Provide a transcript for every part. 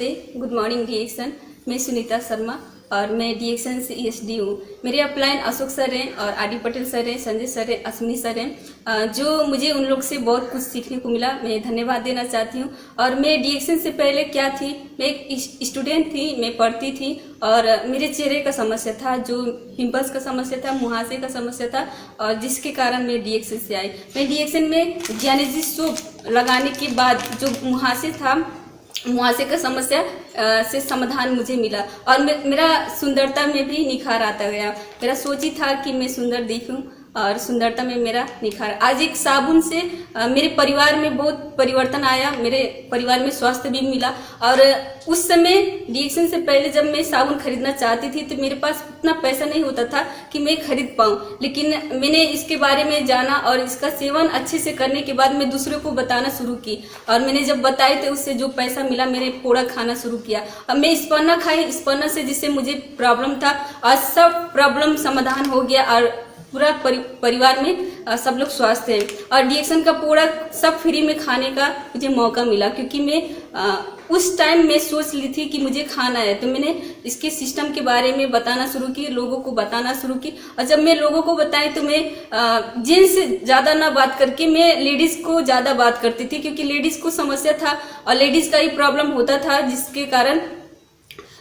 नमस्ते, good morning डीएक्सन। मैं सुनीता शर्मा और मैं डीएक्सन से ईएसडी हूँ। मेरे अपलाइन अशोक सर हैं और आदि पटेल सर हैं, संजय सर हैं, अश्विनी सर हैं, जो मुझे उन लोग से बहुत कुछ सीखने को मिला। मैं धन्यवाद देना चाहती हूँ। और मैं डीएक्सन से पहले क्या थी, मैं एक स्टूडेंट थी, मैं पढ़ती थी और मेरे चेहरे का समस्या था, जो पिंपल्स का समस्या था, मुहासे का समस्या था, और जिसके कारण मैं डीएक्सन से आई। मैं डीएक्सन में ज्ञानेजी सोप लगाने के बाद जो मुहासे का समस्या से समाधान मुझे मिला और मेरा सुंदरता में भी निखार आता गया। मेरा सोच ही था कि मैं सुंदर दिखूं और सुंदरता में मेरा निखार। आज एक साबुन से मेरे परिवार में बहुत परिवर्तन आया, मेरे परिवार में स्वास्थ्य भी मिला। और उस समय डीएक्सन से पहले जब मैं साबुन खरीदना चाहती थी तो मेरे पास उतना पैसा नहीं होता था कि मैं खरीद पाऊँ, लेकिन मैंने इसके बारे में जाना और इसका सेवन अच्छे से करने के बाद मैं दूसरों को बताना शुरू की। और मैंने जब बताई तो उससे जो पैसा मिला, मैंने पोड़ा खाना शुरू किया। अब मैं स्पन्ना खाई, स्पन्ना से जिससे मुझे प्रॉब्लम था और सब प्रॉब्लम समाधान हो गया और पूरा परिवार में सब लोग स्वस्थ हैं। और डीएक्सन का प्रोडक्ट सब फ्री में खाने का मुझे मौका मिला, क्योंकि मैं उस टाइम में सोच ली थी कि मुझे खाना है, तो मैंने इसके सिस्टम के बारे में बताना शुरू की, लोगों को बताना शुरू की। और जब मैं लोगों को बताई तो मैं जेंट्स से ज़्यादा ना बात करके मैं लेडीज़ को ज़्यादा बात करती थी, क्योंकि लेडीज़ को समस्या था और लेडीज़ का ही प्रॉब्लम होता था, जिसके कारण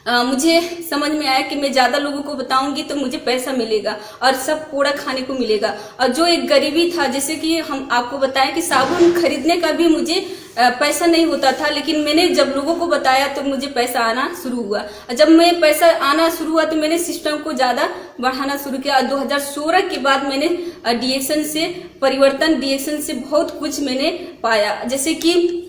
मुझे समझ में आया कि मैं ज़्यादा लोगों को बताऊंगी तो मुझे पैसा मिलेगा और सब पूरा खाने को मिलेगा। और जो एक गरीबी था, जैसे कि हम आपको बताएं कि साबुन खरीदने का भी मुझे पैसा नहीं होता था, लेकिन मैंने जब लोगों को बताया तो मुझे पैसा आना शुरू हुआ। और जब मैं पैसा आना शुरू हुआ तो मैंने सिस्टम को ज़्यादा बढ़ाना शुरू किया। 2016 के बाद मैंने डीएक्सन से परिवर्तन, डीएक्सन से बहुत कुछ मैंने पाया। जैसे कि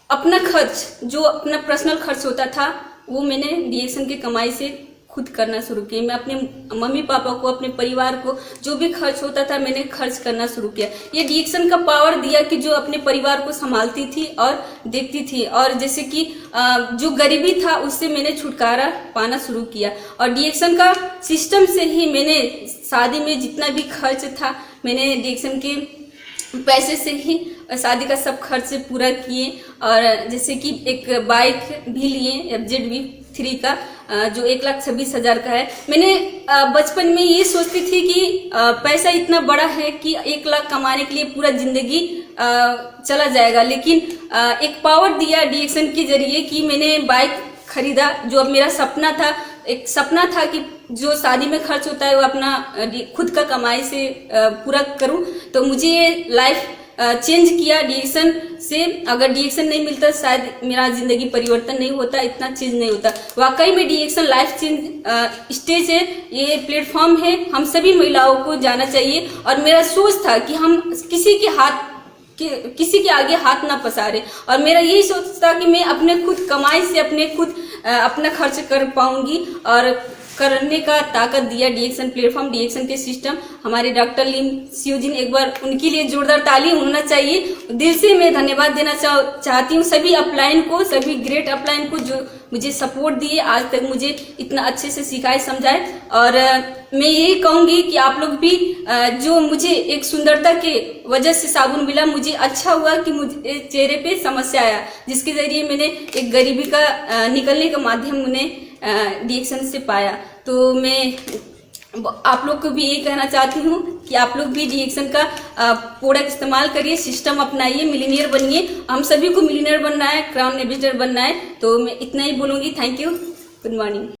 अपना खर्च, जो अपना पर्सनल खर्च होता था, वो मैंने डीएक्सन की कमाई से खुद करना शुरू किया। मैं अपने मम्मी पापा को, अपने परिवार को जो भी खर्च होता था मैंने खर्च करना शुरू किया। ये डीएक्सन का पावर दिया कि जो अपने परिवार को संभालती थी और देखती थी। और जैसे कि जो गरीबी था उससे मैंने छुटकारा पाना शुरू किया। और डीएक्सन का सिस्टम से ही मैंने शादी में जितना भी खर्च था, मैंने डीएक्सन के पैसे से ही शादी का सब खर्च पूरा किए। और जैसे कि एक बाइक भी लिए FZV3 का, जो 1,26,000 का है। मैंने बचपन में ये सोचती थी कि पैसा इतना बड़ा है कि 1 लाख कमाने के लिए पूरा जिंदगी चला जाएगा, लेकिन एक पावर दिया डीएक्सन के जरिए कि मैंने बाइक खरीदा, जो अब मेरा सपना था। एक सपना था कि जो शादी में खर्च होता है वो अपना खुद का कमाई से पूरा करूं। तो मुझे ये लाइफ चेंज किया डीएक्सन से। अगर डीएक्सन नहीं मिलता शायद मेरा जिंदगी परिवर्तन नहीं होता, इतना चेंज नहीं होता। वाकई में डीएक्सन लाइफ चेंज स्टेज है, ये प्लेटफॉर्म है, हम सभी महिलाओं को जाना चाहिए। और मेरा सोच था कि हम किसी के आगे हाथ ना पसारे। और मेरा यही सोच था कि मैं अपने खुद कमाई से अपना खर्च कर पाऊंगी, और करने का ताकत दिया डीएक्सन प्लेटफॉर्म, डीएक्सन के सिस्टम। हमारे डॉक्टर लीम सियोजिन, एक बार उनके लिए जोरदार ताली होना चाहिए। दिल से मैं धन्यवाद देना चाहती हूँ सभी अपलाइन को, सभी ग्रेट अपलाइन को जो मुझे सपोर्ट दिए, आज तक मुझे इतना अच्छे से सिखाए, समझाए। और मैं यही कहूंगी कि आप लोग भी, जो मुझे एक सुंदरता के वजह से साबुन मिला, मुझे अच्छा हुआ कि मुझे चेहरे पे समस्या आया, जिसके जरिए मैंने एक गरीबी का निकलने का माध्यम उन्हें डीएक्सन से पाया। तो मैं आप लोग को भी ये कहना चाहती हूँ कि आप लोग भी डीएक्सन का प्रोडक्ट इस्तेमाल करिए, सिस्टम अपनाइए, मिलीनियर बनिए। हम सभी को मिलीनियर बनना है, क्राउन एम्बेसडर बनना है। तो मैं इतना ही बोलूँगी। Thank you, good morning.